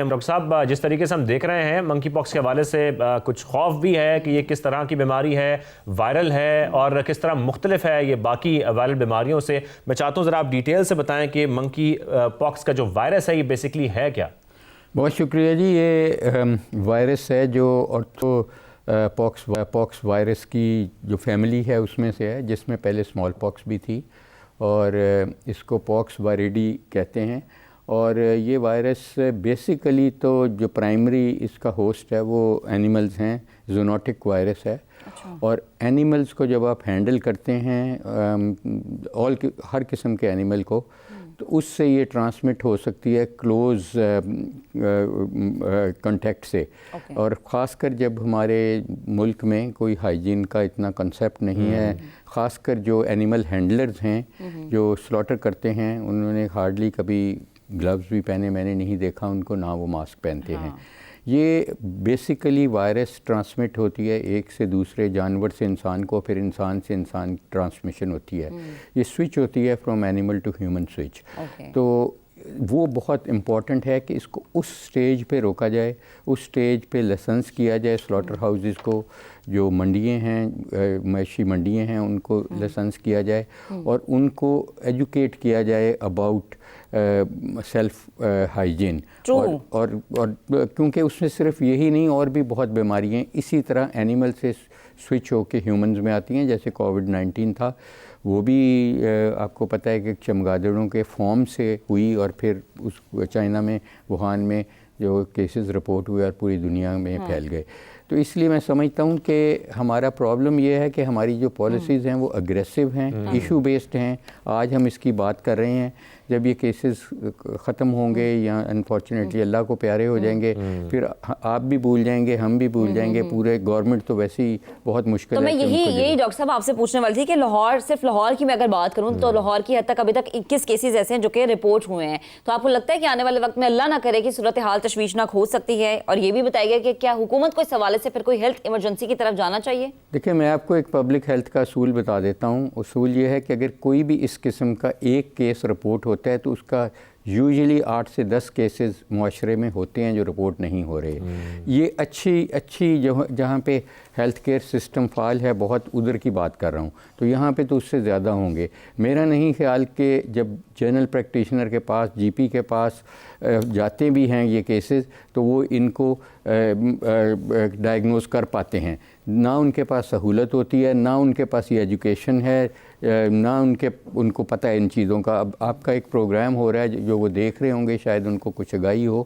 हैं डॉक्टर साहब, जिस तरीके से हम देख रहे हैं मंकी पॉक्स के हवाले से कुछ खौफ भी है कि ये किस तरह की बीमारी है, वायरल है और किस तरह मुख्तलिफ है ये बाकी वायरल बीमारियों से। मैं चाहता हूँ ज़रा आप डिटेल से बताएं कि मंकी पॉक्स का जो वायरस है ये बेसिकली है क्या? बहुत शुक्रिया जी। ये वायरस है जो पॉक्स वायरस की जो फैमिली है उसमें से है, जिसमें पहले स्मॉल पॉक्स भी थी और इसको पॉक्स वायरिडी कहते हैं। और ये वायरस बेसिकली तो जो प्राइमरी इसका होस्ट है वो एनिमल्स हैं, ज़ूनोटिक वायरस है। अच्छा। और एनिमल्स को जब आप हैंडल करते हैं हर किस्म के एनिमल को, तो उससे ये ट्रांसमिट हो सकती है क्लोज़ कांटेक्ट से। और ख़ासकर जब हमारे मुल्क में कोई हाइजीन का इतना कंसेप्ट नहीं है, ख़ासकर जो एनिमल हैंडलर्स हैं जो स्लॉटर करते हैं, उन्होंने हार्डली कभी ग्लव्स भी पहने मैंने नहीं देखा उनको, ना वो मास्क पहनते हैं। ये बेसिकली वायरस ट्रांसमिट होती है एक से दूसरे जानवर से इंसान को, फिर इंसान से इंसान ट्रांसमिशन होती है। ये स्विच होती है from animal to human switch. तो वो बहुत इम्पॉर्टेंट है कि इसको उस स्टेज पे रोका जाए, उस स्टेज पे लाइसेंस किया जाए स्लॉटर हाउसेस को, जो मंडियाँ हैं, मवेशी मंडियाँ हैं, उनको लाइसेंस किया जाए और उनको एजुकेट किया जाए अबाउट सेल्फ हाइजीन। और क्योंकि उसमें सिर्फ यही नहीं, और भी बहुत बीमारियाँ इसी तरह एनिमल से स्विच होके ह्यूमंस में आती हैं। जैसे कोविड-19 था, वो भी आपको पता है कि चमगादड़ों के फॉर्म से हुई और फिर उस चाइना में वुहान में जो केसेस रिपोर्ट हुए और पूरी दुनिया में फैल गए। तो इसलिए मैं समझता हूँ कि हमारा प्रॉब्लम ये है कि हमारी जो पॉलिसीज़ हैं वो अग्रेसिव हैं, इशू बेस्ड हैं। आज हम इसकी बात कर रहे हैं, जब ये केसेस ख़त्म होंगे या अनफॉर्चुनेटली अल्लाह को प्यारे हो जाएंगे, फिर आप भी भूल जाएंगे, हम भी भूल जाएंगे, पूरे गवर्नमेंट तो वैसे ही बहुत मुश्किल है। तो मैं यही डॉक्टर साहब आपसे पूछने वाली थी कि लाहौर, सिर्फ लाहौर की मैं अगर बात करूँ तो लाहौर की हद तक अभी तक 21 केसेस ऐसे हैं जो कि रिपोर्ट हुए हैं। तो आपको लगता है कि आने वाले वक्त में अल्लाह ना करे कि सूरत हाल तशवीशनाक हो सकती है? और ये भी बताया गया कि क्या हुकूमत को इस हवाले से फिर कोई हेल्थ इमरजेंसी की तरफ जाना चाहिए? देखिए, मैं आपको एक पब्लिक हेल्थ का असूल बता देता हूँ। उसूल ये है कि अगर कोई भी इस किस्म का एक केस रिपोर्ट होता है तो उसका यूजुअली 8 से 10 केसेस मुआशरे में होते हैं जो रिपोर्ट नहीं हो रहे। ये अच्छी जहाँ पे हेल्थ केयर सिस्टम फाल है, बहुत उधर की बात कर रहा हूँ, तो यहाँ पे तो उससे ज़्यादा होंगे। मेरा नहीं ख्याल कि जब जनरल प्रैक्टिशनर के पास, जीपी के पास जाते भी हैं ये केसेस, तो वो इनको डायग्नोज कर पाते हैं। ना उनके पास सहूलत होती है, ना उनके पास ये एजुकेशन है, ना उनको पता है इन चीज़ों का। अब आपका एक प्रोग्राम हो रहा है जो वो देख रहे होंगे, शायद उनको कुछ आगाही हो